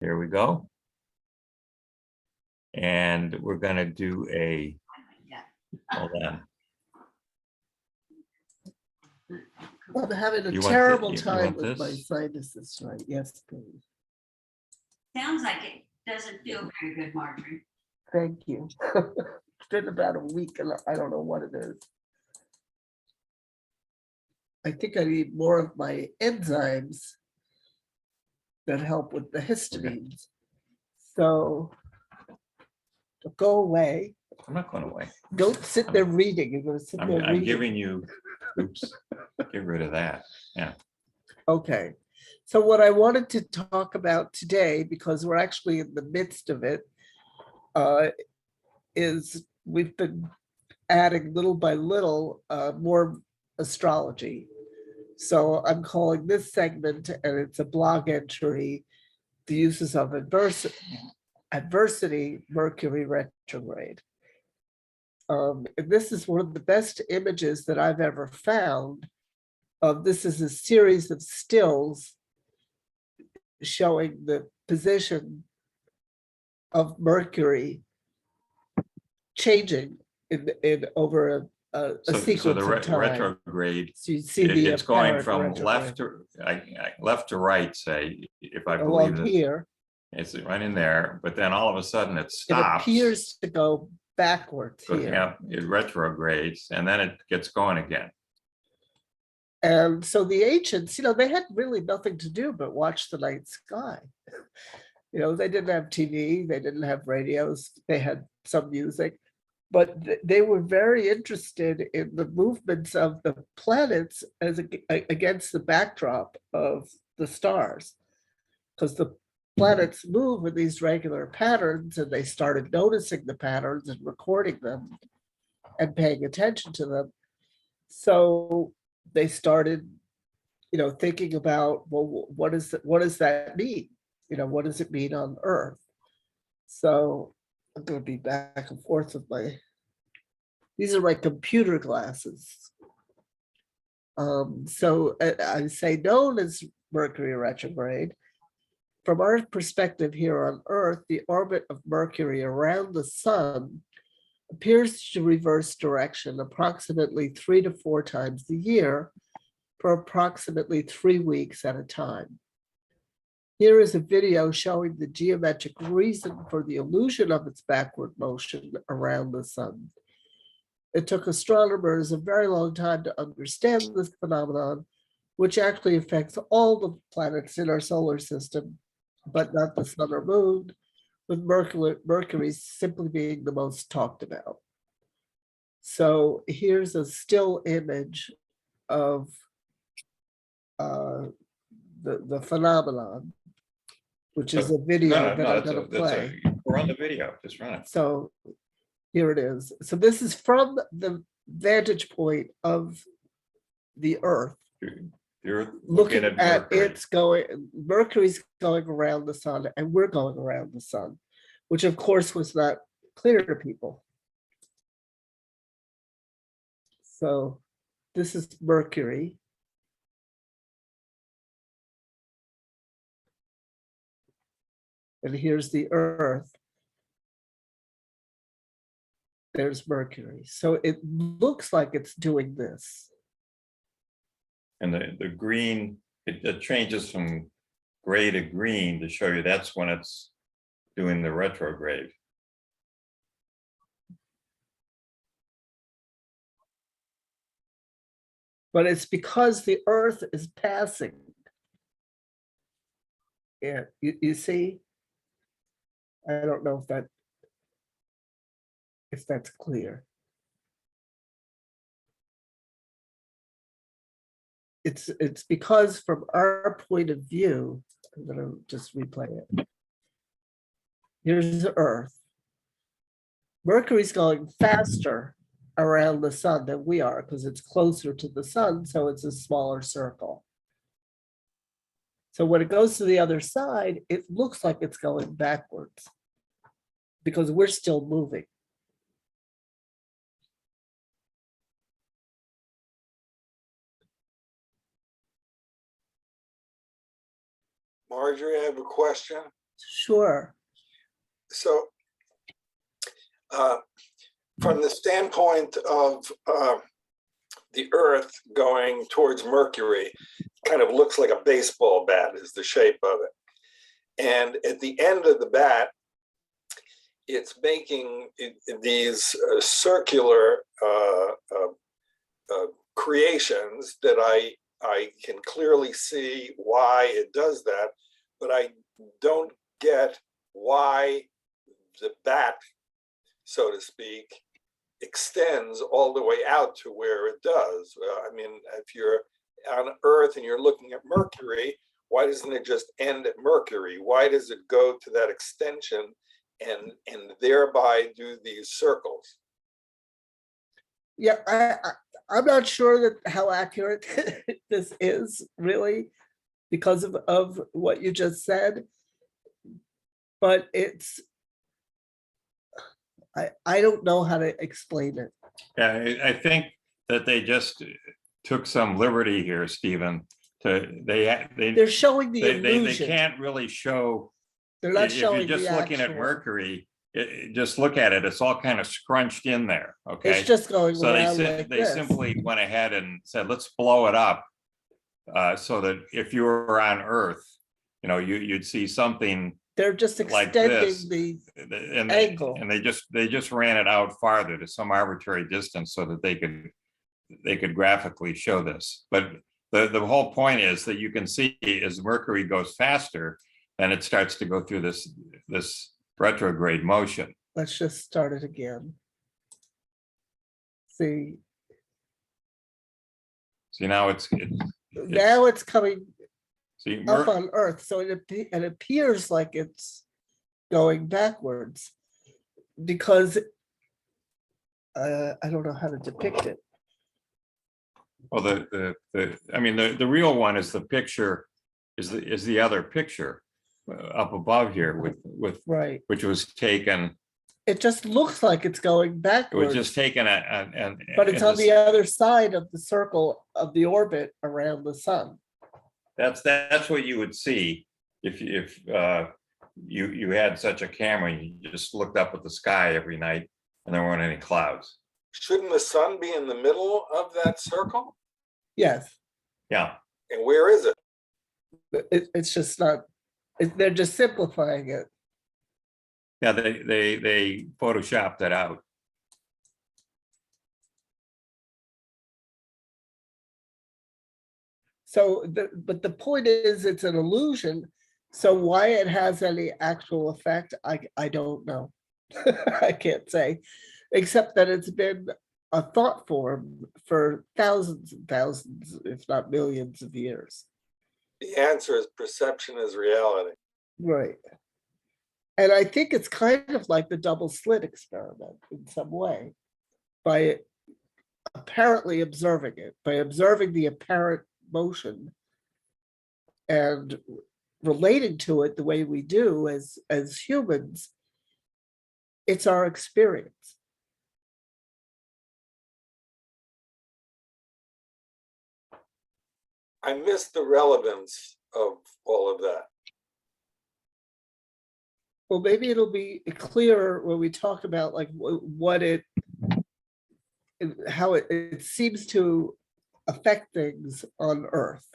Here we go. And we're going to do a, hold on. I'm having a You want terrible you time want with my this? sinuses tonight. Yes, please. Sounds like it doesn't feel very good, Marjorie. Thank you. It's been about a week and I don't know what it is. I think I need more of my enzymes that help with the histamines. So go away. I'm not going away. Don't sit there reading. You're going to sit there I'm reading. giving you, oops, get rid of that. Yeah. Okay. So what I wanted to talk about today, because we're actually in the midst of it, is we've been adding little by little more astrology. So I'm calling this segment, and it's a blog entry, the uses of adversity, Mercury retrograde. And this is one of the best images that I've ever found. This is a series of stills showing the position of Mercury changing in over a So sequence the of time. retrograde, So you see the it's going apparent from retrograde left to right, say, if I along believe this. here. It's right in there, but then all of a sudden it It stops. appears to go backwards Goes here. out, it retrogrades, and then it gets going again. And so the ancients, they had really nothing to do but watch the night sky. They didn't have TV, they didn't have radios, they had some music, but they were very interested in the movements of the planets as against the backdrop of the stars, because the planets move in these regular patterns, and they started noticing the patterns and recording them and paying attention to them. So they started, thinking about, well, what does that mean? What does it mean on Earth? So I'm going to be back and forth with these are my computer glasses. So I say known as Mercury retrograde. From our perspective here on Earth, the orbit of Mercury around the sun appears to reverse direction approximately 3 to 4 times a year for approximately 3 weeks at a time. Here is a video showing the geometric reason for the illusion of its backward motion around the sun. It took astronomers a very long time to understand this phenomenon, which actually affects all the planets in our solar system, but not the sun or moon, with Mercury simply being the most talked about. So here's a still image of the phenomenon, which is a video that I'm going to play. Run the video, just run it. So here it is. So this is from the vantage point of the Earth. You're Looking at Mercury. Mercury's going around the sun, and we're going around the sun, which of course was not clear to people. So this is Mercury. And here's the Earth. There's Mercury. So it looks like it's doing this. And the green, it changes from gray to green to show you that's when it's doing the retrograde. But it's because the Earth is passing. Yeah, you see? I don't know if that's clear. It's because from our point of view, I'm going to just replay it. Here's the Earth. Mercury's going faster around the sun than we are because it's closer to the sun, so it's a smaller circle. So when it goes to the other side, it looks like it's going backwards because we're still moving. Marjorie, I have a question. Sure. So from the standpoint of the Earth going towards Mercury, kind of looks like a baseball bat is the shape of it. And at the end of the bat, it's making these circular creations that I can clearly see why it does that, but I don't get why the bat, so to speak, extends all the way out to where it does. I mean, if you're on Earth and you're looking at Mercury, why doesn't it just end at Mercury? Why does it go to that extension and thereby do these circles? Yeah, I'm not sure that how accurate this is really because of what you just said. But it's, I don't know how to explain it. Yeah, I think that they just took some liberty here, Stephen, They're showing the they illusion. can't really show. They're not If you're showing just the looking at actual. Mercury, just look at it, it's all kind of scrunched in there, okay? It's just going So around like they this. simply went ahead and said, let's blow it up. So that if you were on Earth, you know, you'd see something They're just like extending this. the and angle. and they just ran it out farther to some arbitrary distance so that they could graphically show this. But the whole point is that you can see as Mercury goes faster, then it starts to go through this retrograde motion. Let's just start it again. See, See, now now it's coming see, up on Earth, so it appears like it's going backwards because I don't know how to depict it. well, I mean, the real one is the picture, is the other picture up above here with Right. which was taken. It just looks like it's going It was backwards. just taken But it's on the other side of the circle of the orbit around the sun. That's what you would see if you had such a camera and you just looked up at the sky every night and there weren't any clouds. Shouldn't the sun be in the middle of that circle? Yes, Yeah, And where is it? but it's just not, they're just simplifying it. yeah, they photoshopped it out. So, but the point is, it's an illusion. So why it has any actual effect, I don't know. I can't say, except that it's been a thought form for thousands and thousands, if not millions of years. The answer is perception is reality. Right. And I think it's kind of like the double slit experiment in some way, by apparently observing it, by observing the apparent motion and relating to it the way we do as humans. It's our experience. I miss the relevance of all of that. Well, maybe it'll be clearer when we talk about like what it, how it seems to affect things on Earth,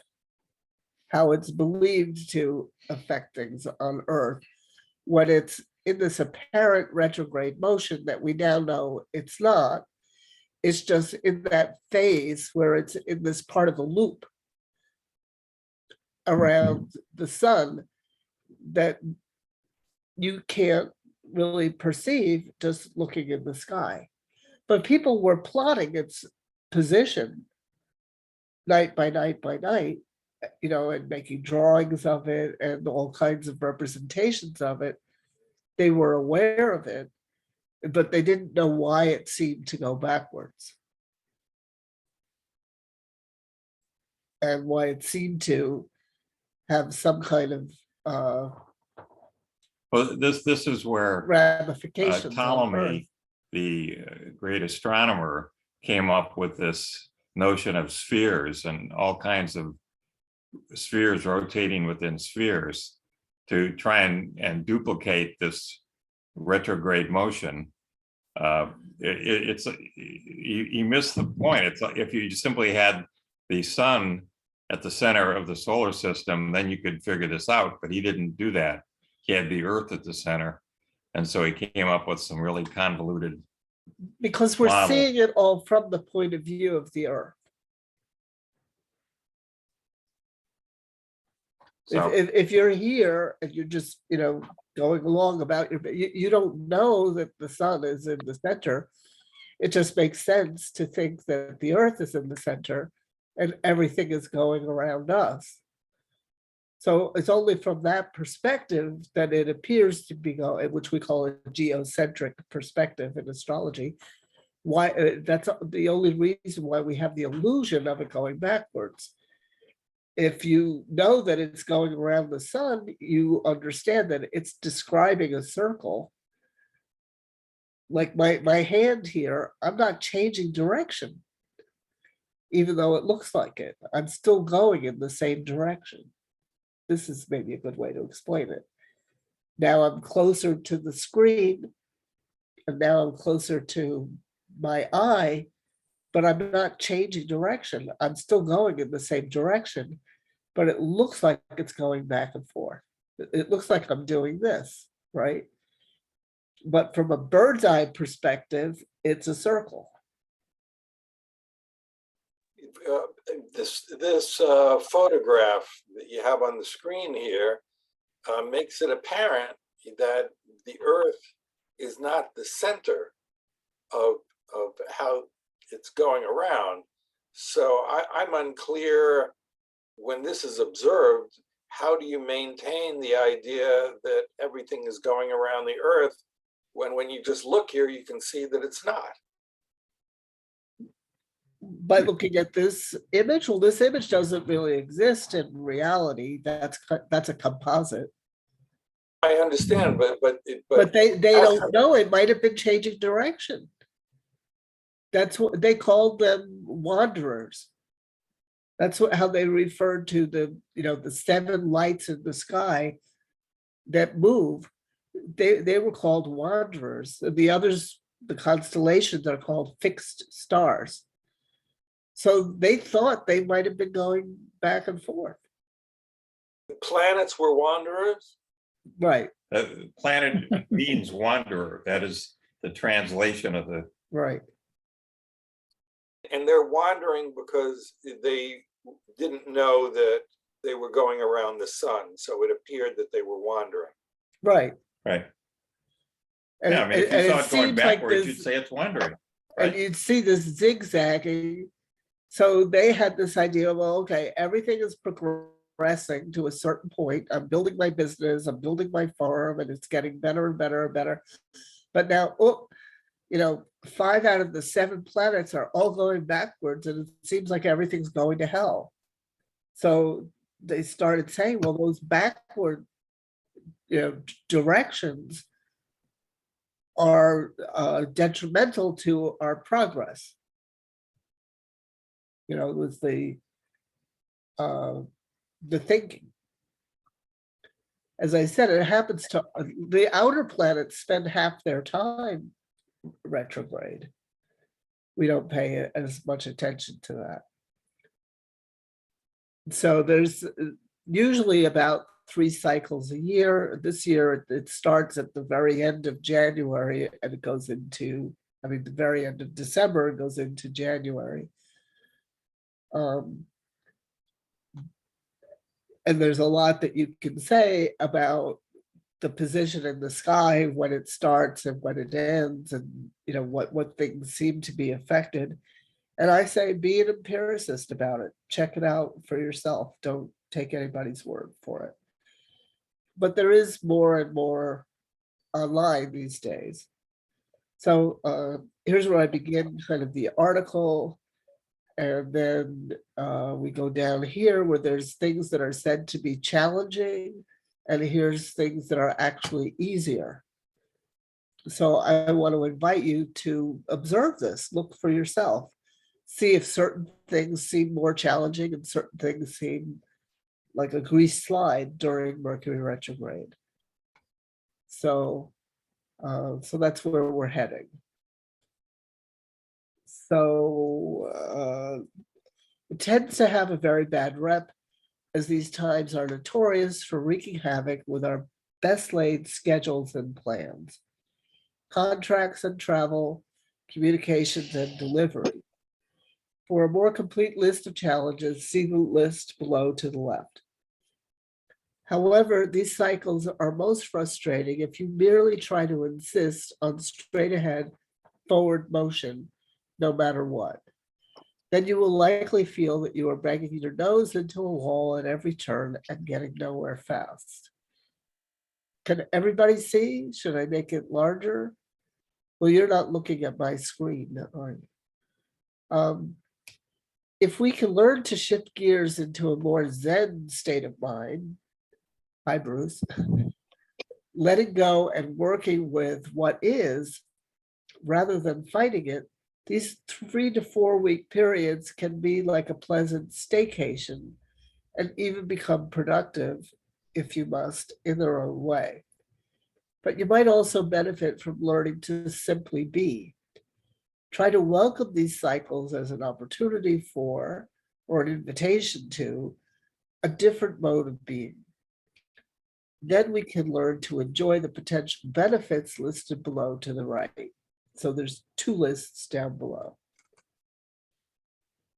how it's believed to affect things on Earth, when it's in this apparent retrograde motion that we now know it's not. It's just in that phase where it's in this part of the loop around the sun that you can't really perceive just looking in the sky. But people were plotting its position night by night by night, you know, and making drawings of it and all kinds of representations of it. They were aware of it, but they didn't know why it seemed to go backwards. And why it seemed to have some kind of Well, this is where ramifications on Earth. Ptolemy, the great astronomer, came up with this notion of spheres and all kinds of spheres rotating within spheres to try and duplicate this retrograde motion. It's you miss the point. It's like if you simply had the sun at the center of the solar system, then you could figure this out. But he didn't do that. He had the Earth at the center, and so he came up with some really convoluted. Because we're Model. seeing it all from the point of view of the Earth. So If you're here and you're just, going along about you don't know that the sun is in the center. It just makes sense to think that the Earth is in the center and everything is going around us. So it's only from that perspective that it appears to be going, which we call a geocentric perspective in astrology. Why that's the only reason why we have the illusion of it going backwards. If you know that it's going around the sun, you understand that it's describing a circle. Like my hand here, I'm not changing direction. Even though it looks like it, I'm still going in the same direction. This is maybe a good way to explain it. Now I'm closer to the screen, and now I'm closer to my eye, but I'm not changing direction. I'm still going in the same direction, but it looks like it's going back and forth. It looks like I'm doing this, right? But from a bird's eye perspective, it's a circle. This photograph that you have on the screen here makes it apparent that the Earth is not the center of how it's going around. So I'm unclear when this is observed, how do you maintain the idea that everything is going around the Earth when you just look here, you can see that it's not? By looking at this image, well, this image doesn't really exist in reality. That's a composite. I understand, But they don't know. It might have been changing direction. That's what they called them, wanderers. That's how they referred to the 7 lights in the sky that move. They were called wanderers. The others, the constellations, are called fixed stars. So they thought they might have been going back and forth. The planets were wanderers? Right. Planet means wanderer. That is the translation of the. Right. And they're wandering because they didn't know that they were going around the sun. So it appeared that they were wandering. Right. Right. And, Yeah, I mean, if you saw it going backwards, you'd say it's wandering. And you'd see this zigzagging. So they had this idea, well, okay, everything is progressing to a certain point. I'm building my business, I'm building my farm, and it's getting better and better and better. But now, 5 out of the 7 planets are all going backwards, and it seems like everything's going to hell. So they started saying, well, those backward, directions are detrimental to our progress. It was the thinking. As I said, it happens to the outer planets spend half their time retrograde. We don't pay as much attention to that. So there's usually about 3 cycles a year. This year it starts at the very end of January and it goes into, the very end of December, it goes into January. And there's a lot that you can say about the position in the sky when it starts and when it ends, and what things seem to be affected. And I say be an empiricist about it. Check it out for yourself. Don't take anybody's word for it. But there is more and more online these days. So here's where I begin kind of the article. And then we go down here where there's things that are said to be challenging, and here's things that are actually easier. So I want to invite you to observe this, look for yourself, see if certain things seem more challenging and certain things seem like a grease slide during Mercury retrograde. So, so that's where we're heading. So it tends to have a very bad rep, as these times are notorious for wreaking havoc with our best laid schedules and plans, contracts and travel, communications and delivery. For a more complete list of challenges, see the list below to the left. However, these cycles are most frustrating if you merely try to insist on straight ahead forward motion, no matter what. Then you will likely feel that you are banging your nose into a wall at every turn and getting nowhere fast. Can everybody see? Should I make it larger? Well, you're not looking at my screen, are you? If we can learn to shift gears into a more Zen state of mind, hi, Bruce, letting go and working with what is, rather than fighting it, these 3 to 4 week periods can be like a pleasant staycation and even become productive, if you must, in their own way. But you might also benefit from learning to simply be. Try to welcome these cycles as an opportunity for, or an invitation to, a different mode of being. Then we can learn to enjoy the potential benefits listed below to the right. So there's 2 lists down below.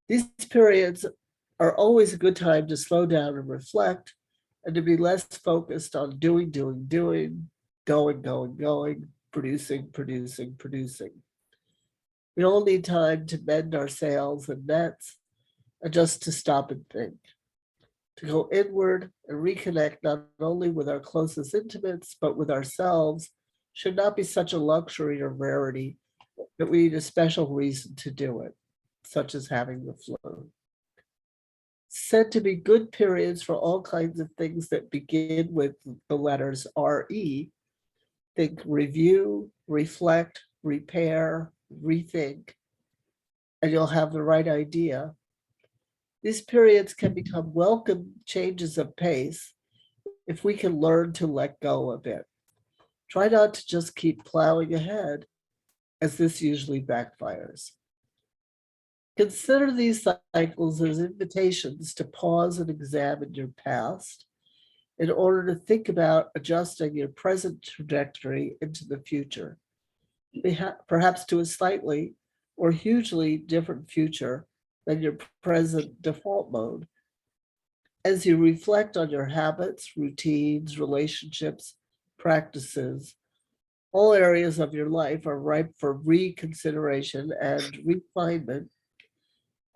These periods are always a good time to slow down and reflect, and to be less focused on doing, going, producing. We all need time to mend our sails and nets, and just to stop and think, to go inward and reconnect not only with our closest intimates, but with ourselves, should not be such a luxury or rarity that we need a special reason to do it, such as having the flu. Said to be good periods for all kinds of things that begin with the letters RE. Think review, reflect, repair, rethink, and you'll have the right idea. These periods can become welcome changes of pace if we can learn to let go a bit. Try not to just keep plowing ahead, as this usually backfires. Consider these cycles as invitations to pause and examine your past in order to think about adjusting your present trajectory into the future, perhaps to a slightly or hugely different future than your present default mode. As you reflect on your habits, routines, relationships, practices, all areas of your life are ripe for reconsideration and refinement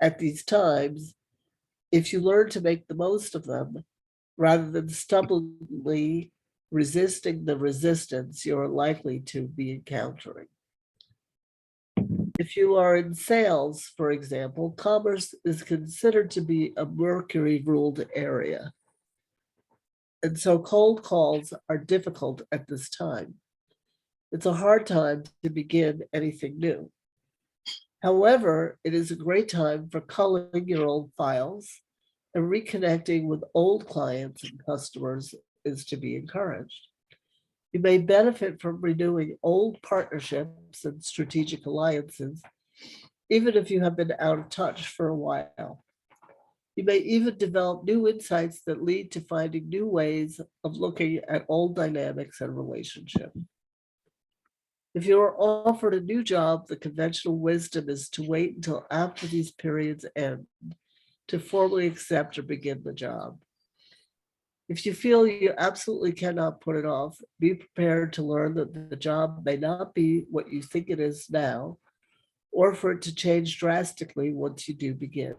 at these times. If you learn to make the most of them, rather than stubbornly resisting the resistance you're likely to be encountering. If you are in sales, for example, commerce is considered to be a Mercury-ruled area. And so cold calls are difficult at this time. It's a hard time to begin anything new. However, it is a great time for culling your old files, and reconnecting with old clients and customers is to be encouraged. You may benefit from renewing old partnerships and strategic alliances, even if you have been out of touch for a while. You may even develop new insights that lead to finding new ways of looking at old dynamics and relationships. If you are offered a new job, the conventional wisdom is to wait until after these periods end to formally accept or begin the job. If you feel you absolutely cannot put it off, be prepared to learn that the job may not be what you think it is now, or for it to change drastically once you do begin.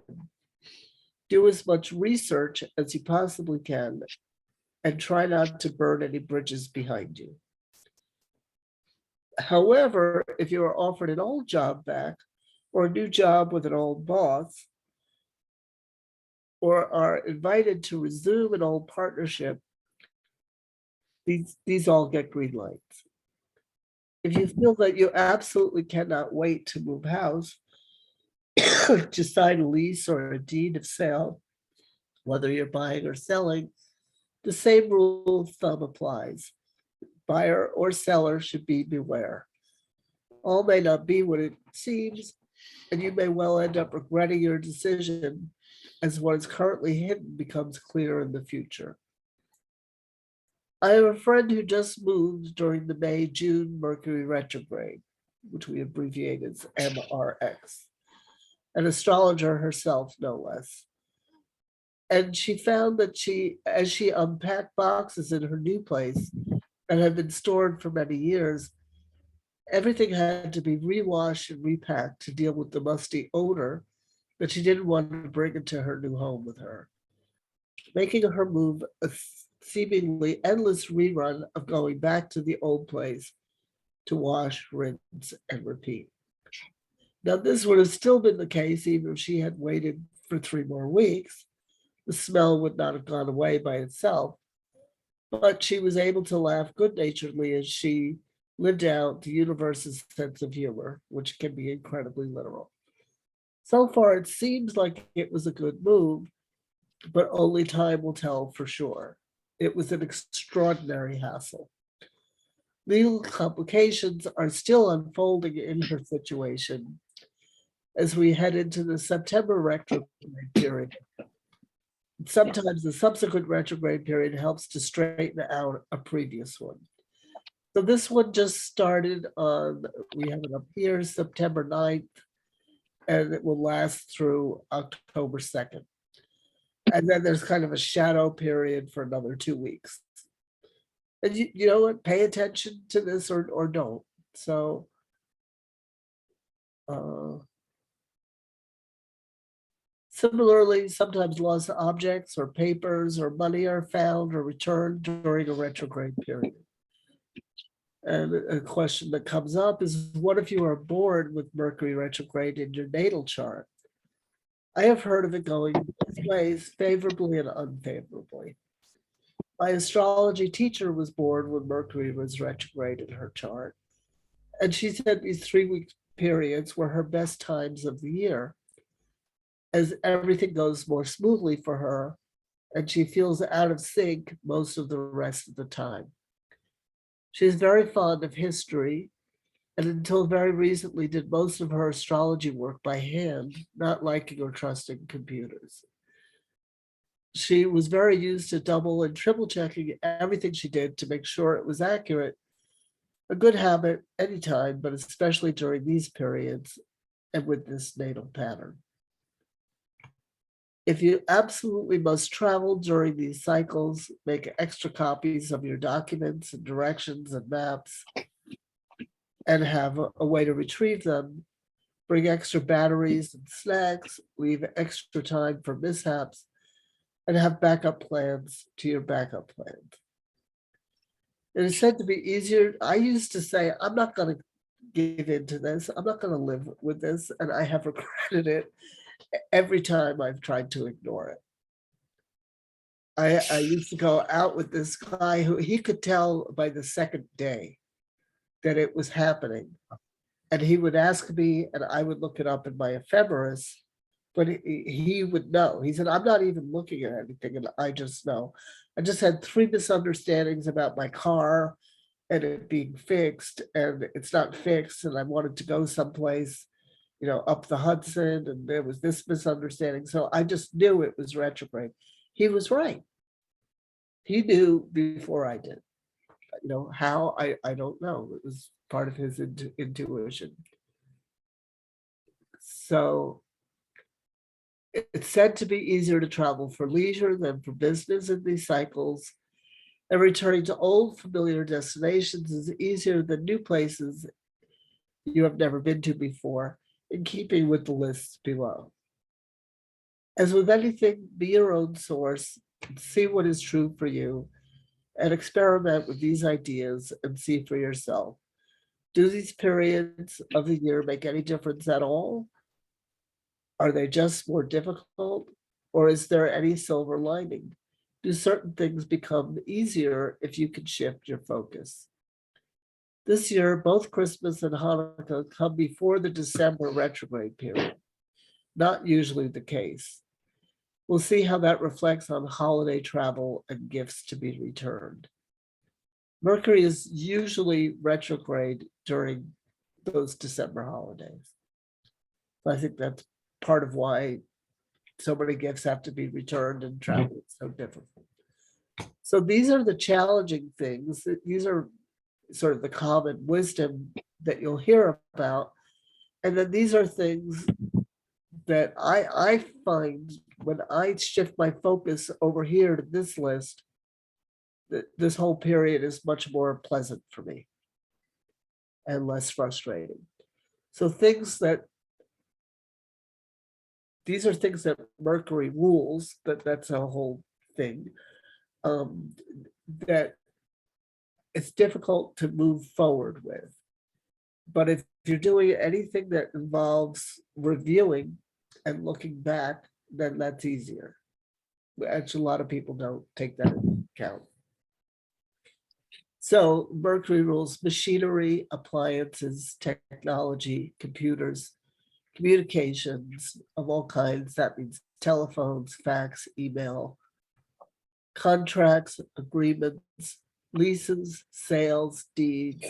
Do as much research as you possibly can, and try not to burn any bridges behind you. However, if you are offered an old job back, or a new job with an old boss, or are invited to resume an old partnership, these all get green lights. If you feel that you absolutely cannot wait to move house, to sign a lease or a deed of sale, Whether you're buying or selling, the same rule of thumb applies. Buyer or seller should be beware. All may not be what it seems, and you may well end up regretting your decision as what is currently hidden becomes clear in the future. I have a friend who just moved during the May-June Mercury Retrograde, which we abbreviate as MRX, an astrologer herself, no less. And she found that as she unpacked boxes in her new place that had been stored for many years, everything had to be rewashed and repacked to deal with the musty odor that she didn't want to bring into her new home with her, making her move a seemingly endless rerun of going back to the old place to wash, rinse, and repeat. Now, this would have still been the case even if she had waited for 3 more weeks. The smell would not have gone away by itself, but she was able to laugh good-naturedly as she lived out the universe's sense of humor, which can be incredibly literal. So far, it seems like it was a good move, but only time will tell for sure. It was an extraordinary hassle. Legal complications are still unfolding in her situation as we head into the September retrograde period. Sometimes the subsequent retrograde period helps to straighten out a previous one. So this one just started on, we have it up here, September 9th, and it will last through October 2nd. And then there's kind of a shadow period for another 2 weeks. And you know what, pay attention to this or don't. So similarly, sometimes lost objects or papers or money are found or returned during a retrograde period. And a question that comes up is, what if you are born with Mercury retrograde in your natal chart? I have heard of it going both ways, favorably and unfavorably. My astrology teacher was born when Mercury was retrograde in her chart. And she said these 3-week periods were her best times of the year, as everything goes more smoothly for her, and she feels out of sync most of the rest of the time. She's very fond of history, and until very recently did most of her astrology work by hand, not liking or trusting computers. She was very used to double and triple checking everything she did to make sure it was accurate, a good habit anytime, but especially during these periods and with this natal pattern. If you absolutely must travel during these cycles, make extra copies of your documents and directions and maps and have a way to retrieve them. Bring extra batteries and snacks, leave extra time for mishaps, and have backup plans to your backup plans. It is said to be easier. I used to say, I'm not going to give into this. I'm not going to live with this. And I have regretted it every time I've tried to ignore it. I used to go out with this guy who he could tell by the second day that it was happening. And he would ask me, and I would look it up in my ephemeris, but he would know. He said, I'm not even looking at anything, and I just know. I just had 3 misunderstandings about my car and it being fixed, and it's not fixed, and I wanted to go someplace, up the Hudson, and there was this misunderstanding. So I just knew it was retrograde. He was right. He knew before I did. How, I don't know. It was part of his intuition. So it's said to be easier to travel for leisure than for business in these cycles. And returning to old familiar destinations is easier than new places you have never been to before, in keeping with the lists below. As with anything, be your own source, see what is true for you, and experiment with these ideas and see for yourself. Do these periods of the year make any difference at all? Are they just more difficult, or is there any silver lining? Do certain things become easier if you can shift your focus? This year, both Christmas and Hanukkah come before the December retrograde period, not usually the case. We'll see how that reflects on holiday travel and gifts to be returned. Mercury is usually retrograde during those December holidays. I think that's part of why so many gifts have to be returned and travel is so difficult. So these are the challenging things. These are sort of the common wisdom that you'll hear about. And then these are things that I find when I shift my focus over here to this list, that this whole period is much more pleasant for me and less frustrating. So these are things that Mercury rules, that's a whole thing, that it's difficult to move forward with. But if you're doing anything that involves reviewing and looking back, then that's easier. Actually, a lot of people don't take that into account. So Mercury rules machinery, appliances, technology, computers, communications of all kinds. That means telephones, fax, email, contracts, agreements, leases, sales, deeds,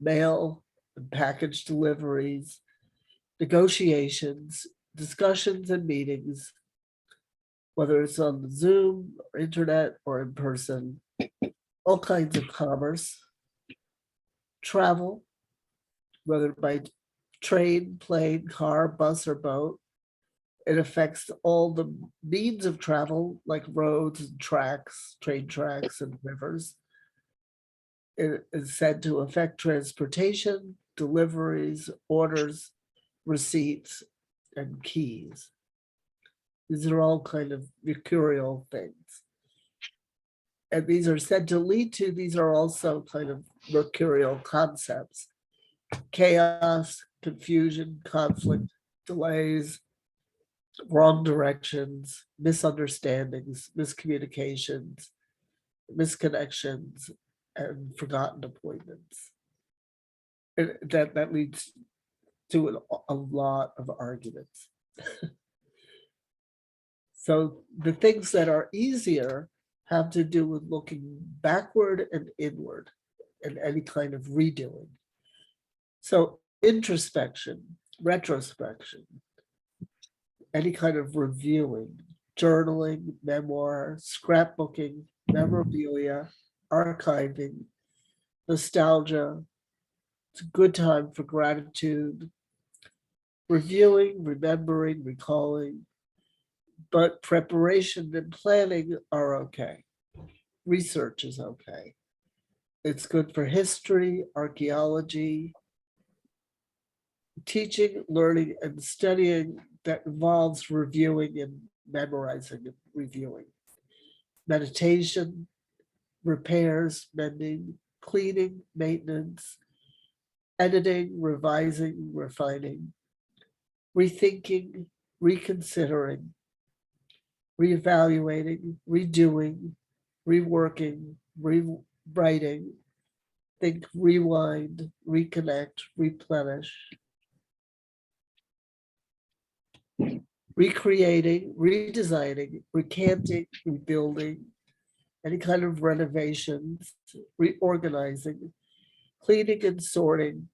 mail, and package deliveries, negotiations, discussions and meetings, whether it's on the Zoom, or internet, or in person, all kinds of commerce, travel, whether by train, plane, car, bus, or boat. It affects all the means of travel, like roads and tracks, train tracks and rivers. It is said to affect transportation, deliveries, orders, receipts, and keys. These are all kind of mercurial things. And these are said to lead to, these are also kind of mercurial concepts: chaos, confusion, conflict, delays, wrong directions, misunderstandings, miscommunications, misconnections, and forgotten appointments. And that leads to a lot of arguments. So the things that are easier have to do with looking backward and inward and any kind of redoing. So introspection, retrospection, any kind of reviewing, journaling, memoir, scrapbooking, memorabilia, archiving, nostalgia. It's a good time for gratitude, reviewing, remembering, recalling, but preparation and planning are okay. Research is okay. It's good for history, archaeology, teaching, learning, and studying that involves reviewing and memorizing and reviewing. Meditation, repairs, mending, cleaning, maintenance, editing, revising, refining, rethinking, reconsidering, reevaluating, redoing, reworking, rewriting, think, rewind, reconnect, replenish, recreating, redesigning, recanting, rebuilding, any kind of renovations, reorganizing, cleaning and sorting,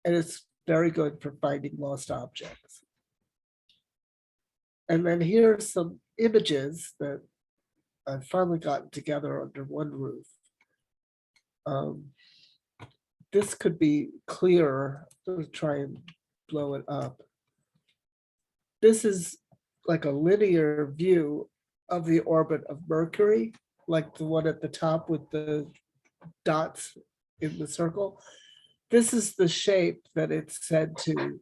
and it's very good for finding lost objects. And then here are some images that I've finally gotten together under one roof. This could be clearer. Let's try and blow it up. This is like a linear view of the orbit of Mercury, like the one at the top with the dots in the circle. This is the shape that it's said to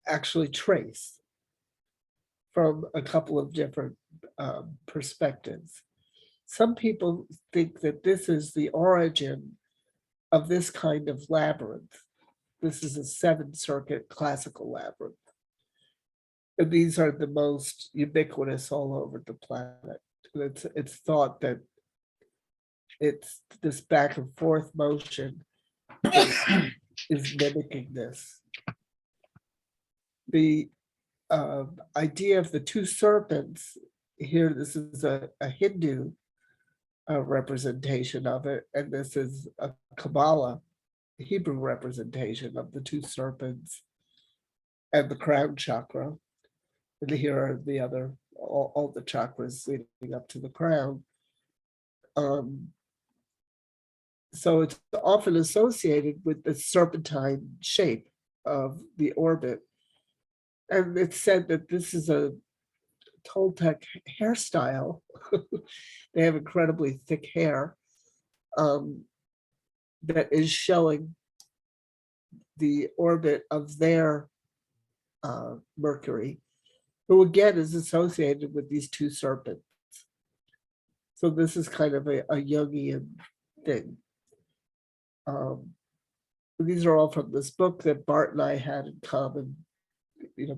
actually trace from a couple of different perspectives. Some people think that this is the origin of this kind of labyrinth. This is a 7-circuit classical labyrinth. And these are the most ubiquitous all over the planet. It's thought that it's this back and forth motion is mimicking this. the idea of the two serpents here, this is a Hindu representation of it, and this is a Kabbalah Hebrew representation of the two serpents and the crown chakra. And here are the other, all the chakras leading up to the crown. So it's often associated with the serpentine shape of the orbit. And it's said that this is a Toltec hairstyle. They have incredibly thick hair that is showing the orbit of their Mercury, who again is associated with these two serpents. So this is kind of a Jungian thing. These are all from this book that Bart and I had in common. You know,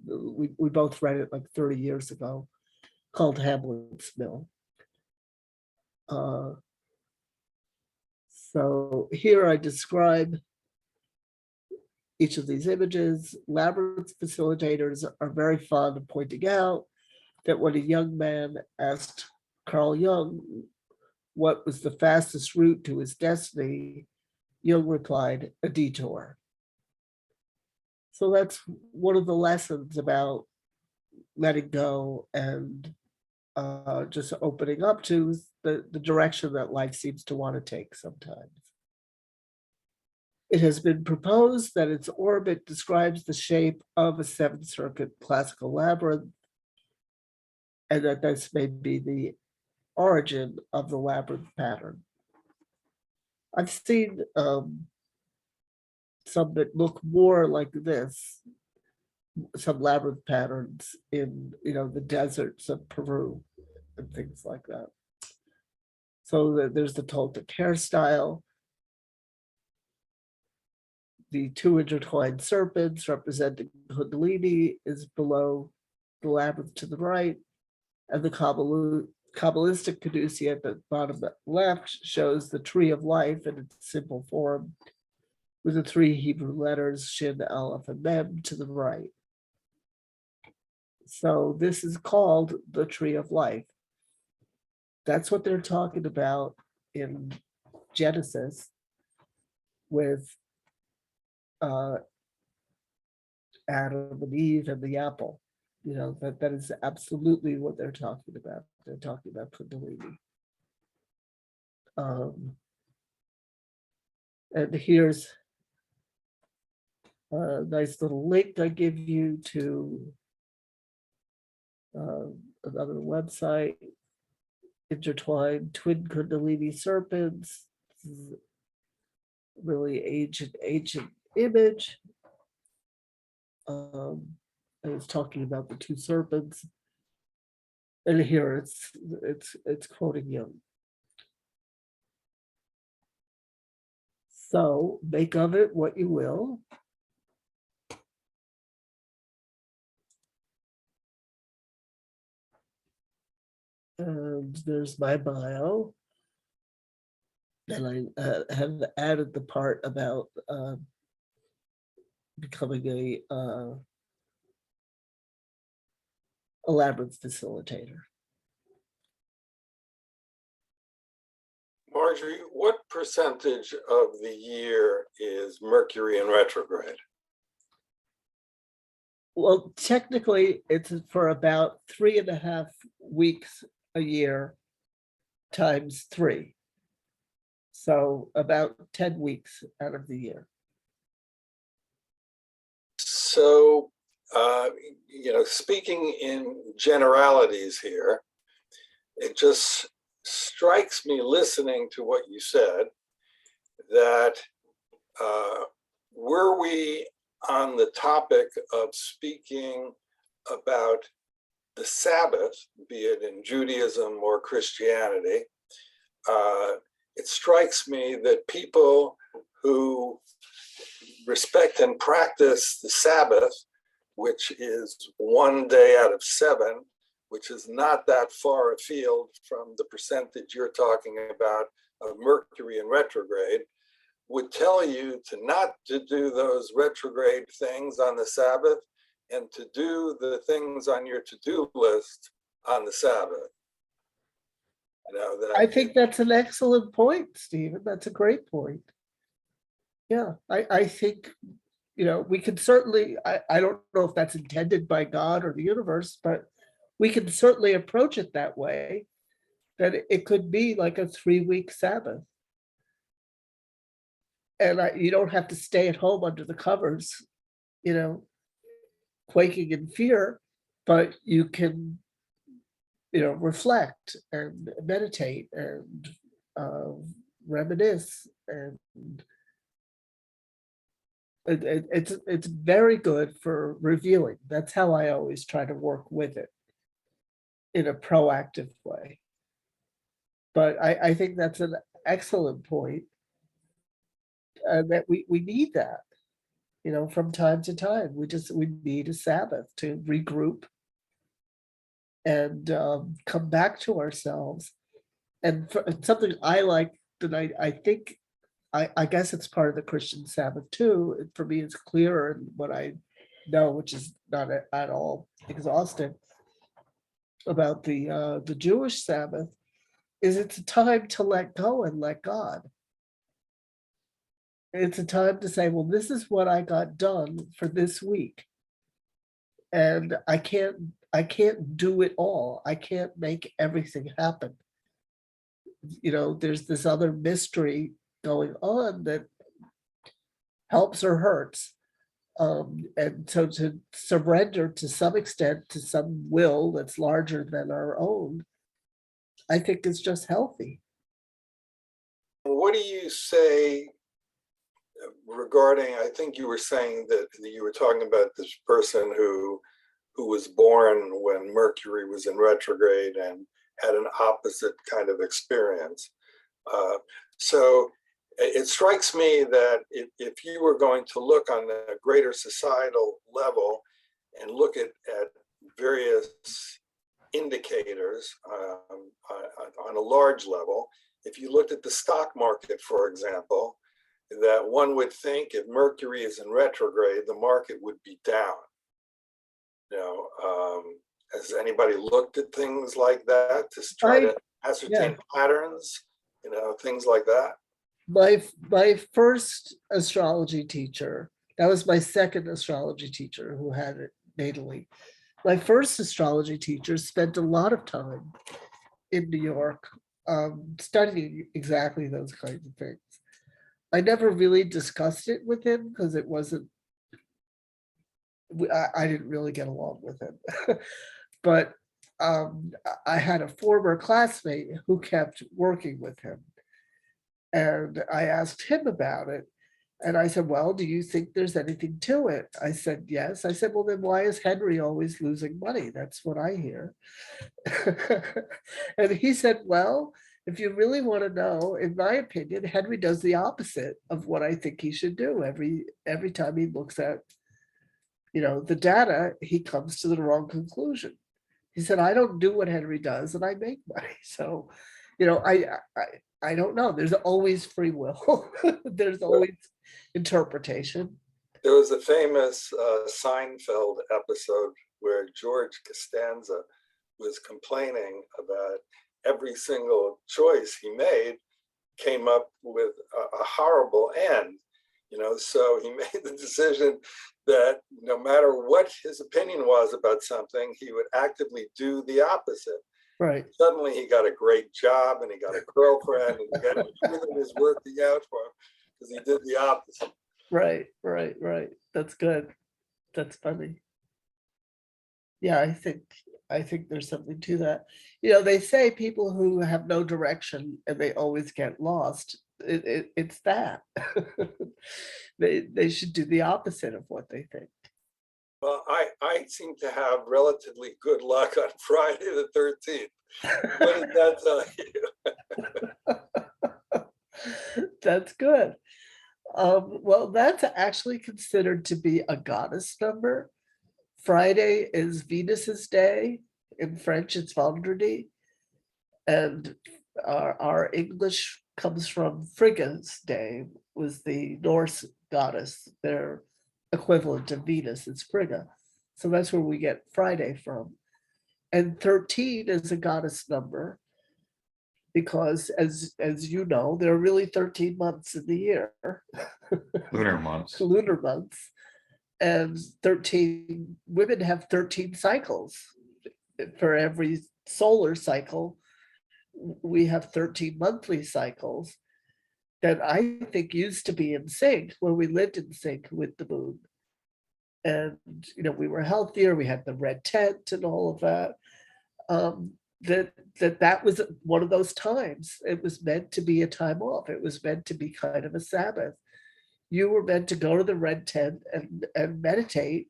we both read it like 30 years ago, called Hamlet's Mill. So here I describe each of these images. Labyrinth facilitators are very fond of pointing out that when a young man asked Carl Jung what was the fastest route to his destiny, Jung replied, a detour. So that's one of the lessons about letting go and just opening up to the direction that life seems to want to take sometimes. It has been proposed that its orbit describes the shape of a seventh circuit classical labyrinth, and that this may be the origin of the labyrinth pattern. I've seen some that look more like this, some labyrinth patterns in, you know, the deserts of Peru and things like that. So there's the Toltec hairstyle. The two intertwined serpents representing Kundalini is below the labyrinth to the right, and the Kabbalistic caducea at the bottom left shows the tree of life in its simple form, with the three Hebrew letters Shin, Aleph, and Mem to the right. So this is called the tree of life. That's what they're talking about in Genesis with Adam and Eve and the apple. You know, that is absolutely what they're talking about. They're talking about Kundalini. And here's a nice little link I give you to another website, Intertwined Twin Kundalini Serpents. This is a really ancient image. I was talking about the two serpents, and here it's quoting Jung. So make of it what you will. And there's my bio. And I have added the part about becoming a labyrinth facilitator. Marjorie, what percentage of the year is Mercury in retrograde? Well, technically, it's for about 3.5 weeks a year times 3. So about 10 weeks out of the year. So, you know, speaking in generalities here, it just strikes me listening to what you said that were we on the topic of speaking about the Sabbath, be it in Judaism or Christianity, it strikes me that people who respect and practice the Sabbath, which is 1 day out of 7, which is not that far afield from the percentage you're talking about of Mercury in retrograde, would tell you to not to do those retrograde things on the Sabbath and to do the things on your to-do list on the Sabbath. You know, that I think that's an excellent point, Stephen. That's a great point. Yeah, I think, we can certainly, I don't know if that's intended by God or the universe, but we can certainly approach it that way, that it could be like a 3-week Sabbath. And you don't have to stay at home under the covers, quaking in fear, but you can, reflect and meditate and reminisce, and it's very good for reviewing. That's how I always try to work with it, in a proactive way. But I think that's an excellent point, that we need that, from time to time. We need a Sabbath to regroup and come back to ourselves. And something I like that I think, I guess it's part of the Christian Sabbath too. For me, it's clearer in what I know, which is not at all exhaustive, about the Jewish Sabbath, is it's a time to let go and let God. It's a time to say, well, this is what I got done for this week. And I can't do it all. I can't make everything happen. There's this other mystery going on that helps or hurts. And so to surrender to some extent to some will that's larger than our own, I think is just healthy. what do you say regarding, I think you were saying that you were talking about this person who was born when Mercury was in retrograde and had an opposite kind of experience. So it strikes me that if you were going to look on a greater societal level and look at various indicators on a large level, if you looked at the stock market, for example, that one would think if Mercury is in retrograde, the market would be down. Has anybody looked at things like that to try to ascertain patterns, things like that? My first astrology teacher, that was my second astrology teacher who had it natally. My first astrology teacher spent a lot of time in New York studying exactly those kinds of things. I never really discussed it with him because it wasn't, I didn't really get along with him. But I had a former classmate who kept working with him. And I asked him about it. And I said, well, do you think there's anything to it? I said, yes. I said, well, then why is Henry always losing money? That's what I hear. And he said, well, if you really want to know, in my opinion, Henry does the opposite of what I think he should do. Every time he looks at, the data, he comes to the wrong conclusion. He said, I don't do what Henry does and I make money. So, I don't know. There's always free will. There's always interpretation. There was a famous Seinfeld episode where George Costanza was complaining about every single choice he made came up with a horrible end. So he made the decision that no matter what his opinion was about something, he would actively do the opposite. Right. Suddenly he got a great job and he got a girlfriend and everything was working out for him because he did the opposite. Right. That's good. That's funny. Yeah, I think there's something to that. They say people who have no direction and they always get lost. It's that. They should do the opposite of what they think. Well, I seem to have relatively good luck on Friday the 13th. What did that tell you? That's good. Well, that's actually considered to be a goddess number. Friday is Venus's day. In French, it's Vendredi. And our English comes from Frigga's day, was the Norse goddess. Their equivalent of Venus is Frigga. So that's where we get Friday from. And 13 is a goddess number because as you know, there are really 13 months in the year, Lunar months. lunar months. And 13 women have 13 cycles. For every solar cycle, we have 13 monthly cycles that I think used to be in sync, where we lived in sync with the moon. And we were healthier, we had the red tent and all of that. That was one of those times. It was meant to be a time off. It was meant to be kind of a Sabbath. You were meant to go to the red tent and meditate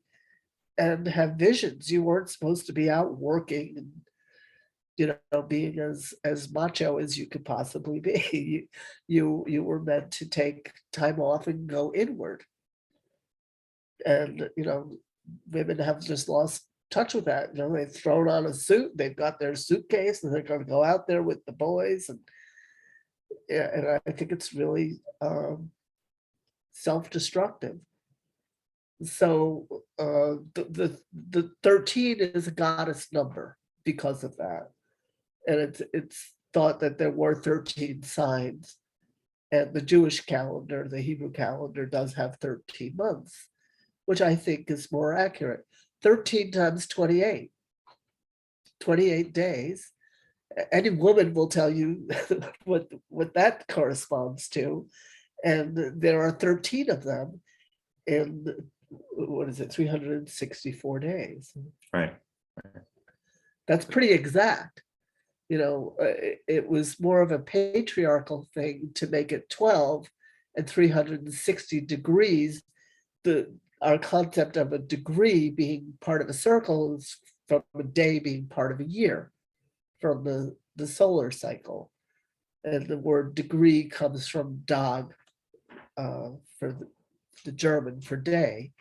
and have visions. You weren't supposed to be out working and being as macho as you could possibly be. You were meant to take time off and go inward. And women have just lost touch with that. They've thrown on a suit, they've got their suitcase, and they're going to go out there with the boys. And I think it's really self-destructive. So the 13 is a goddess number because of that. And it's thought that there were 13 signs. And the Jewish calendar, the Hebrew calendar, does have 13 months, which I think is more accurate. 13 times 28, 28 days. Any woman will tell you what that corresponds to. And there are 13 of them in, 364 days. Right. That's pretty exact. It was more of a patriarchal thing to make it 12 and 360 degrees. Our concept of a degree being part of a circle is from a day being part of a year, from the solar cycle. And the word degree comes from Dag, for the German for day.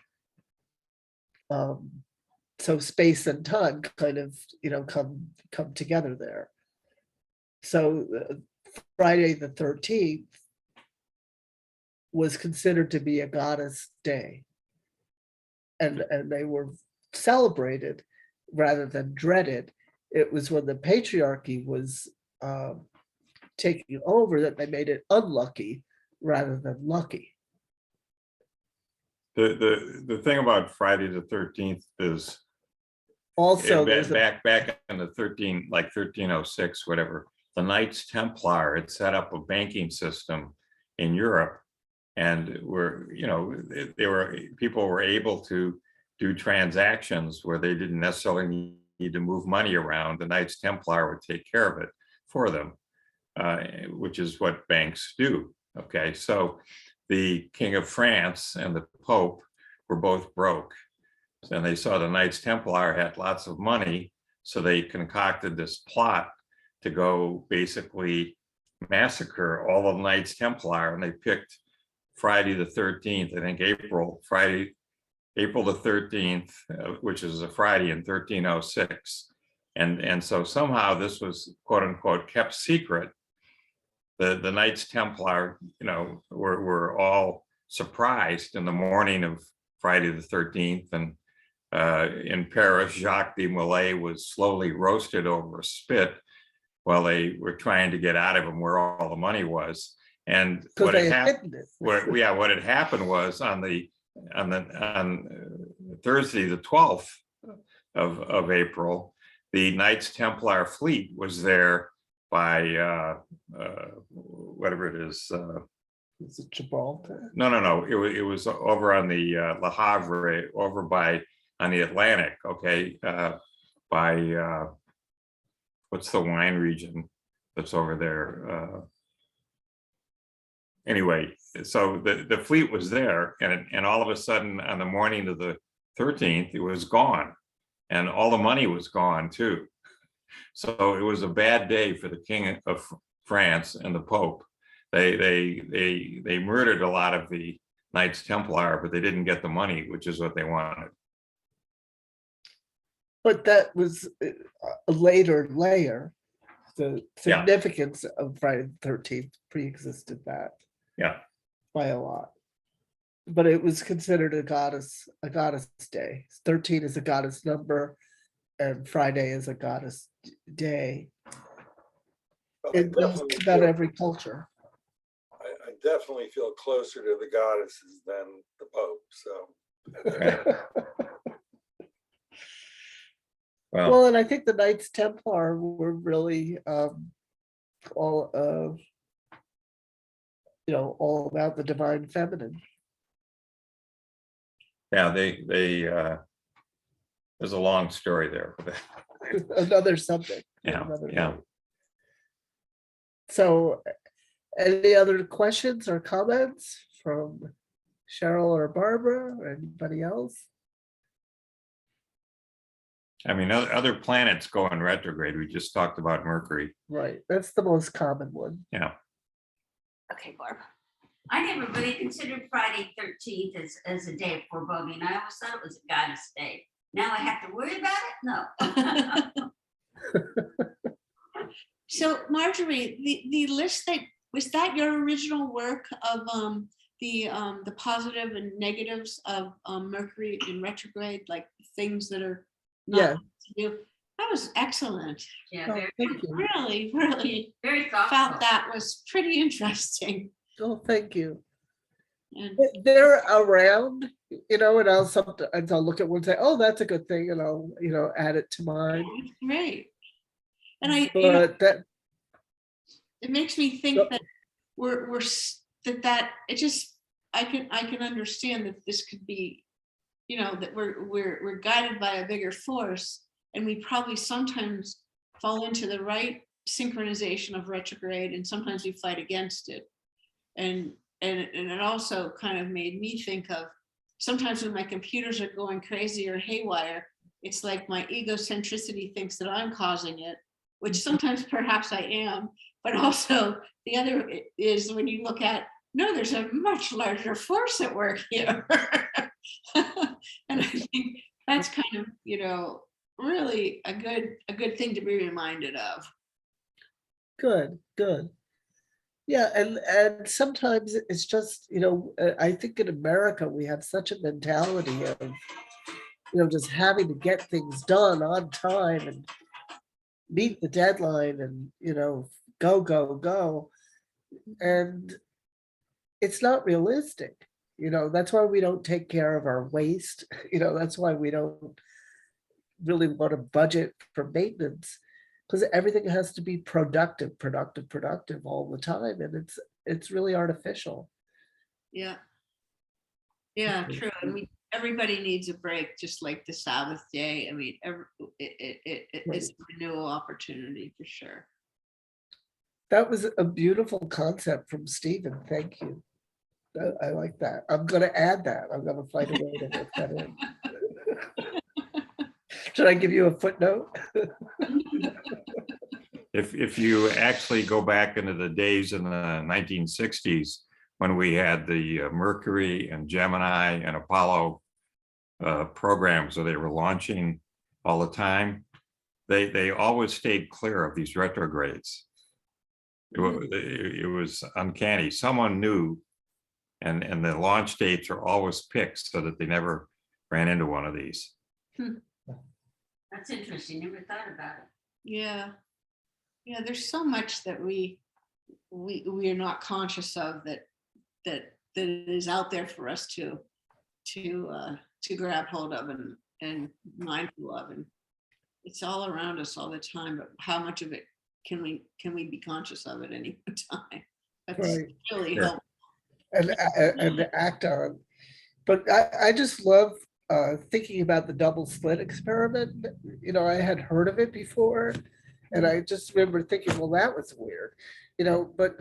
So space and time kind of, come together there. So Friday the 13th was considered to be a goddess day. And they were celebrated rather than dreaded. It was when the patriarchy was taking over that they made it unlucky rather than lucky. The thing about Friday the 13th is Also, back in the 1306, whatever, the Knights Templar had set up a banking system in Europe, and people were able to do transactions where they didn't necessarily need to move money around. The Knights Templar would take care of it for them, which is what banks do. Okay, so the King of France and the Pope were both broke. And they saw the Knights Templar had lots of money, so they concocted this plot to go basically massacre all of the Knights Templar. And they picked Friday the 13th, I think April the 13th, which is a Friday in 1306. And so somehow this was, quote unquote, kept secret. The Knights Templar, were all surprised in the morning of Friday the 13th. And in Paris, Jacques de Molay was slowly roasted over a spit while they were trying to get out of him where all the money was. And what had happened, what had happened was on Thursday the 12th of April, the Knights Templar fleet was there by whatever it is. is it Gibraltar? No. It was over on the Le Havre, over on the Atlantic. Okay, by what's the wine region that's over there? Anyway, so the fleet was there, and all of a sudden on the morning of the 13th, it was gone, and all the money was gone too. So it was a bad day for the King of France and the Pope. They murdered a lot of the Knights Templar, but they didn't get the money, which is what they wanted. But that was a later layer. The significance of Friday the 13th pre-existed that. Yeah. By a lot. but it was considered a goddess day. 13 is a goddess number, and Friday is a goddess day But I in just definitely about feel, every culture. I definitely feel closer to the goddesses than the Pope, so. Right. Well, Well, and I think the Knights Templar were really all all about the divine feminine. yeah, there's a long story there. Another subject. Yeah, another yeah. night. So, any other questions or comments from Cheryl or Barbara or anybody else? I mean, other planets go in retrograde. We just talked about Mercury. Right, that's the most common one. Yeah. Okay, Barb. I never really considered Friday 13th as a day of foreboding. I always thought it was a goddess day. Now I have to worry about it? No. So Marjorie, the list that, was that your original work of the positive and negatives of Mercury in retrograde, like things that are Yeah. not to do? That was excellent. Yeah, Oh, very, thank you. Really, really very thoughtful. felt that was pretty interesting. Oh, thank you. And They're around, and I'll sometimes I'll look at one and say, oh, that's a good thing, and I'll, add it to mine. it's great. And I, But that, it makes me think Yep. that we're that it just, I can understand that this could be, that we're guided by a bigger force, and we probably sometimes fall into the right synchronization of retrograde, and sometimes we fight against it. And it also kind of made me think of sometimes when my computers are going crazy or haywire, it's like my egocentricity thinks that I'm causing it, which sometimes perhaps I am, but also the other is when you look at, no, there's a much larger force at work here. And I think that's kind of, really a good thing to be reminded of. good. Yeah, and sometimes it's just, I think in America, we have such a mentality of, just having to get things done on time and meet the deadline and, go. And it's not realistic, that's why we don't take care of our waste, that's why we don't really want to budget for maintenance, because everything has to be productive all the time, and it's really artificial. Yeah. True. And everybody needs a break, just like the Sabbath day. I mean, it's a renewal opportunity for sure. That was a beautiful concept from Stephen. Thank you. I like that. I'm going to add that. I'm going to find a way to work that in. Should I give you a footnote? If you actually go back into the days in the 1960s, when we had the Mercury and Gemini and Apollo programs that they were launching all the time, they always stayed clear of these retrogrades. It was uncanny. Someone knew, and the launch dates are always picked so that they never ran into one of these. That's interesting. Never thought about it. Yeah. There's so much that we are not conscious of that is out there for us to grab hold of and mindful of, and it's all around us all the time. But how much of it can we be conscious of at any time? That's Right. really Sure. helpful. And act on. But I just love thinking about the double slit experiment. I had heard of it before, and I just remember thinking, well, that was weird, but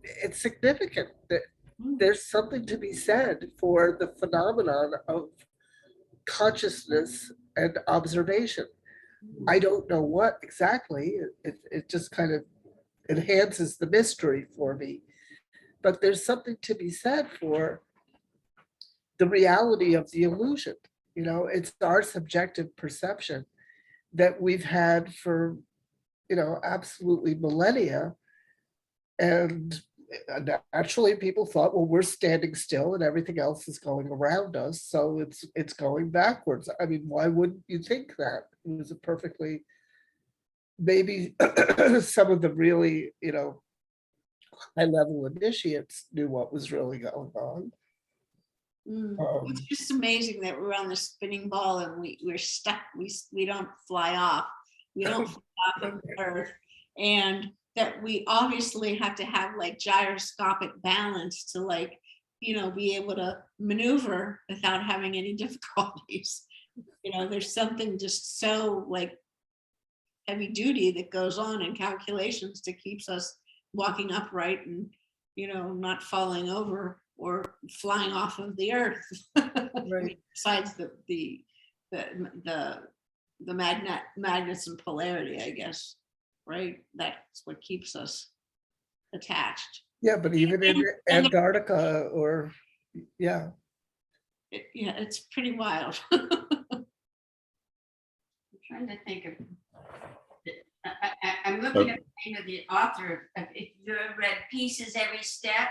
it's significant that there's something to be said for the phenomenon of consciousness and observation. I don't know what exactly. It just kind of enhances the mystery for me. But there's something to be said for the reality of the illusion. It's our subjective perception that we've had for, absolutely millennia. And naturally people thought, well, we're standing still and everything else is going around us, so it's going backwards. I mean, why wouldn't you think that? It was a perfectly, maybe some of the really, high level initiates knew what was really going on. It's just amazing that we're on the spinning ball and we're stuck. We don't fly off. We don't fly off of the earth, and that we obviously have to have like gyroscopic balance to be able to maneuver without having any difficulties. There's something just so like heavy duty that goes on in calculations to keeps us walking upright and not falling over or flying off of the earth. Right. Besides the magnets and polarity, I guess, right? That's what keeps us attached. Yeah, but even in Antarctica It's pretty wild. I'm trying to think of. I'm looking at the name of the author of, if you ever read Pieces Every Step.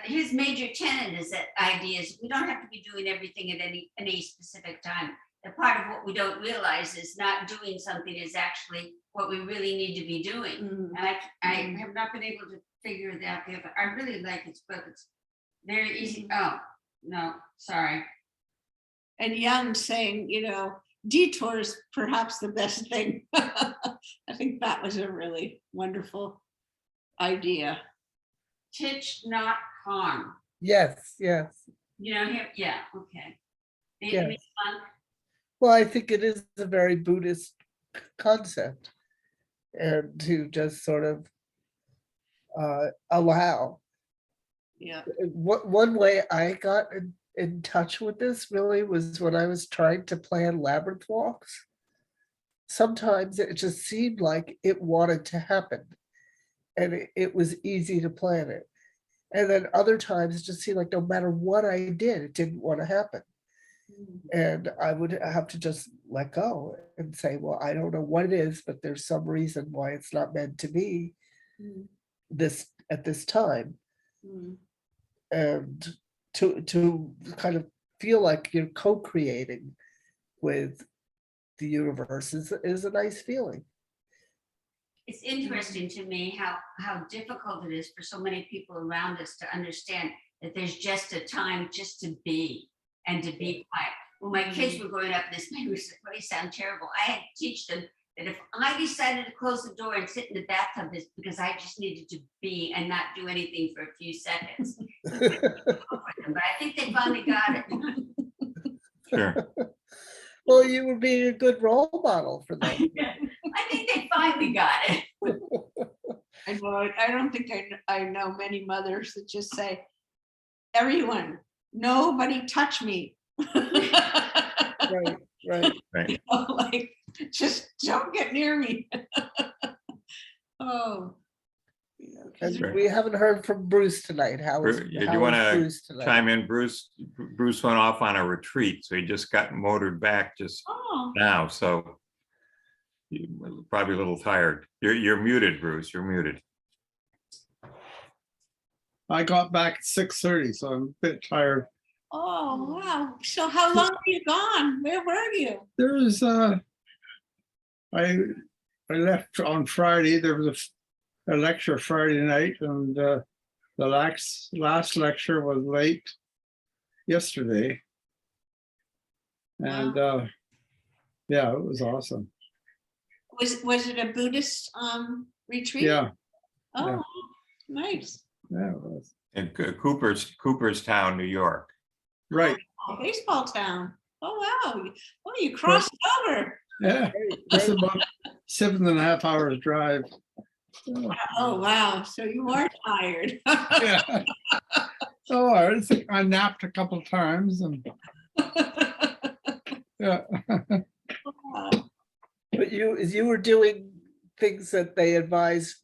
His major tenet is that ideas, we don't have to be doing everything at any specific time. The part of what we don't realize is not doing something is actually what we really need to be doing. And I have not been able to figure that out. I really like his book. It's very easy. Oh, no, sorry. And Young saying, detour is perhaps the best thing. I think that was a really wonderful idea. Titch not harm. yes. Him? Yeah, okay. Yes. Well, I think it is a very Buddhist concept, and to just sort of allow. Yeah. One way I got in touch with this really was when I was trying to plan labyrinth walks. Sometimes it just seemed like it wanted to happen, and it was easy to plan it. And then other times it just seemed like no matter what I did, it didn't want to happen. And I would have to just let go and say, well, I don't know what it is, but there's some reason why it's not meant to be this at this time. And to kind of feel like you're co-creating with the universe is a nice feeling. It's interesting to me how difficult it is for so many people around us to understand that there's just a time just to be and to be quiet. When my kids were growing up, this may really sound terrible. I had to teach them that if I decided to close the door and sit in the bathtub, it's because I just needed to be and not do anything for a few seconds. But I think they finally got it. Sure. Well, you were being a good role model for them. I think they finally got it. I don't think I know many mothers that just say, everyone, nobody touch me. Right. Right. Just don't get near me. Oh. And we haven't heard from Bruce tonight. How is Do you want to Bruce tonight? chime in? Bruce went off on a retreat, so he just got motored back just now. So you're probably a little tired. You're muted, Bruce. You're muted. I got back at 6:30, so I'm a bit tired. Oh, wow. So how long were you gone? Where were you? There's I left on Friday. There was a lecture Friday night, and the last lecture was late yesterday. And yeah, it was awesome. Was it a Buddhist retreat? Yeah. Oh, yeah. Nice. Yeah, it was. In Cooperstown, New York. Right. Oh, baseball town. Oh, wow. Oh, you crossed over. Yeah. It's about 7.5 hours drive. Oh, wow. So you are tired. Yeah. Oh, I napped a couple of times, and yeah. But you were doing things that they advised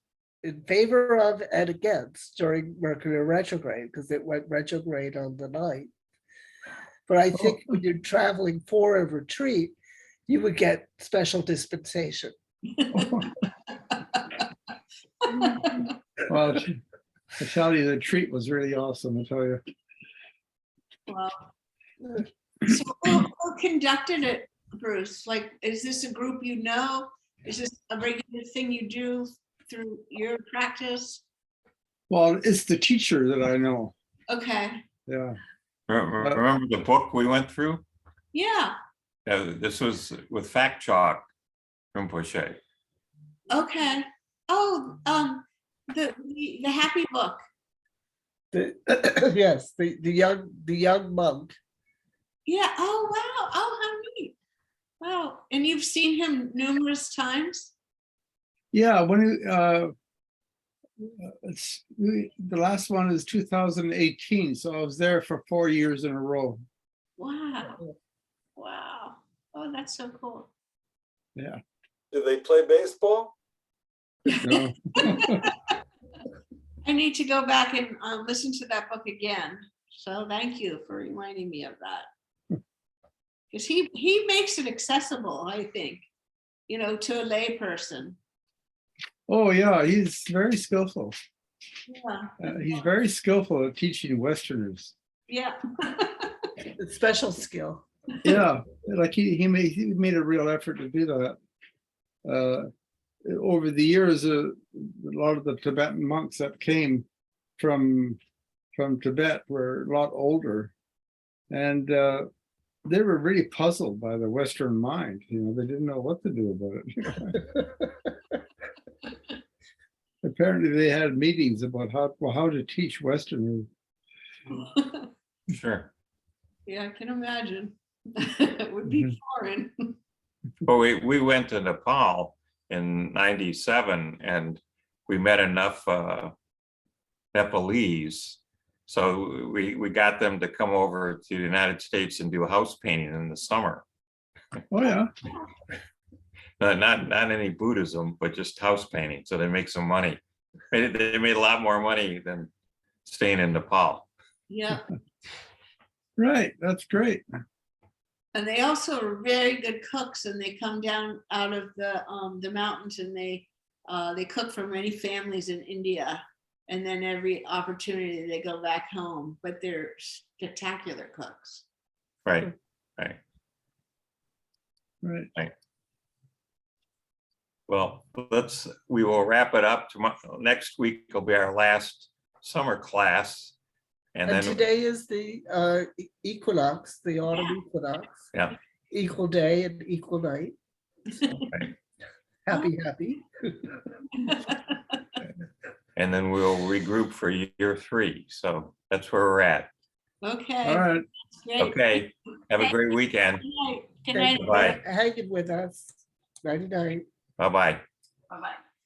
in favor of and against during Mercury retrograde, because it went retrograde on the 9th. But I think when you're traveling for a retreat, you would get special dispensation. Well, I tell you, the treat was really awesome, I tell you. Well, so who conducted it, Bruce? Like, is this a group you know? Is this a regular thing you do through your practice? Well, it's the teacher that I know. Okay, Yeah. Remember the book we went through? yeah, This was with Fact Chalk Rinpoche. okay. Oh, the happy book. Yes, the young monk. Yeah, oh, wow, oh, how neat. Wow, and you've seen him numerous times? Yeah, when the last one is 2018, so I was there for 4 years in a row. Wow, wow. Oh, that's so cool. Yeah. Do they play baseball? No. I need to go back and listen to that book again. So thank you for reminding me of that. Because he makes it accessible, I think, to a lay person. Oh yeah, he's very skillful. Yeah. He's very skillful at teaching Westerners. Yeah. It's special skill. Yeah, like he made a real effort to do that. Over the years, a lot of the Tibetan monks that came from Tibet were a lot older, and they were really puzzled by the Western mind. They didn't know what to do about it. Apparently, they had meetings about how to teach Westerners. Sure. Yeah, I can imagine. It would be foreign. Well, we went to Nepal in '97 and we met enough Nepalese. So we got them to come over to the United States and do house painting in the summer. Oh yeah, Not any Buddhism, but just house painting. So they make some money. They made a lot more money than staying in Nepal. Yeah. right. That's great. And they also are very good cooks, and they come down out of the mountains, and they cook for many families in India. And then every opportunity they go back home, but they're spectacular cooks. Right. Right. Well, we will wrap it up. Next week will be our last summer class. And then today is the equinox, the autumn equinox. Yeah. Equal day and equal night. Right. Happy. And then we'll regroup for year 3. So that's where we're at. Okay. All right. Great. Okay. Have a great weekend. Good night. Good Thank night. you for hanging with us. 99. Bye-bye. Bye-bye.